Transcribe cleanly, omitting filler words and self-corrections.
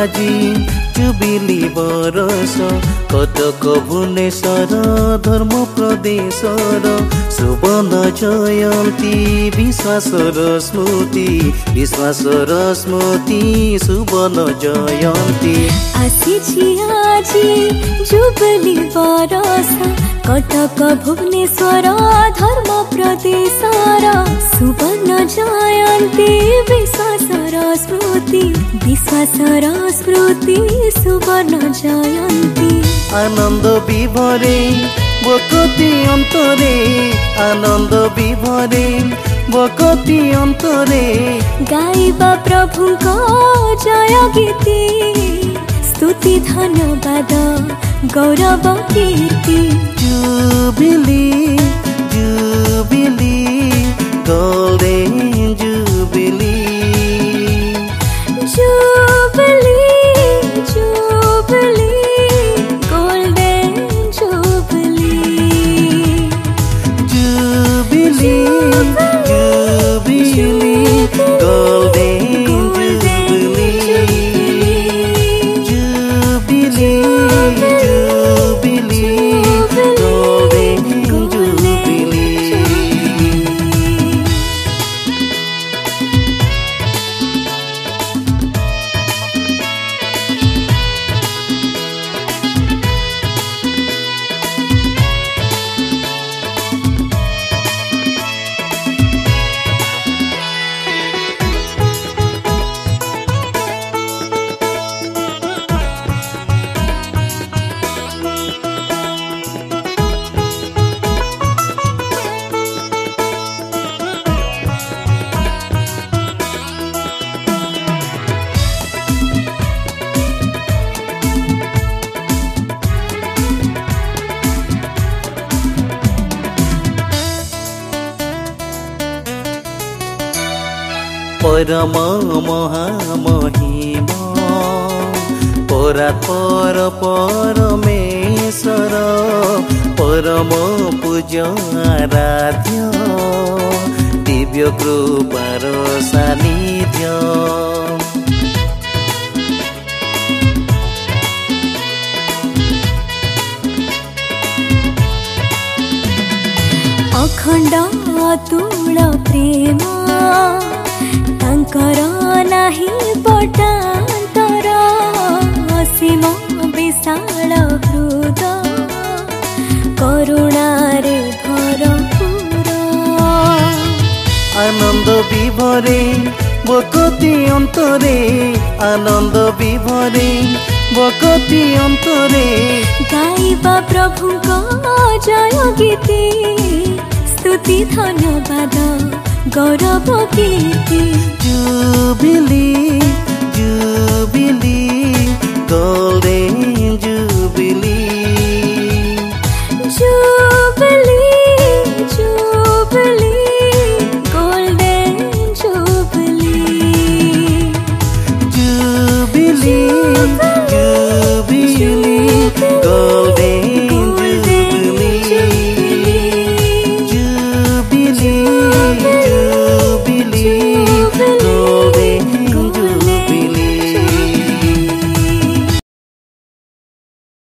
আজি जुबिली बरस कटक भुवनेश्वर धर्म प्रदेशर सुवर्ण जयंती विश्वासर स्मृति सुवर्ण जयंती आसी आज जुबिली बरस कटक भुवनेश्वर धर्म प्रदेशर सुवर्ण जयंती विश्वासर स्मृति सुवर्ण जयंती आनंद विभरे बकती अंतरे आनंद विभरे बकती अंतरे गाइबा प्रभुको जय गीति स्तुति धन्यवाद गौरव कीर्ति jubilee jubilee golden jubilee jubilee jubilee golden jubilee jubilee jubilee golden jubilee jubilee jubilee golden jubilee परम महामहिम परात्पर परमेश्वर परम पूज्य आराध्य दिव्य कृपार सानिध्य अखंड अतुल प्रेम तांकर नाही पटांतर असीम विशाल हृदय करुणारे भरपूर आनंद विभरे बकती अंतरे आनंद विभरे बकती अंतरे गाइबा प्रभुको जय गीति स्तुति धन्यवाद गौरव कीर्ति जुबिली जुबिली गोल्डन जुबिली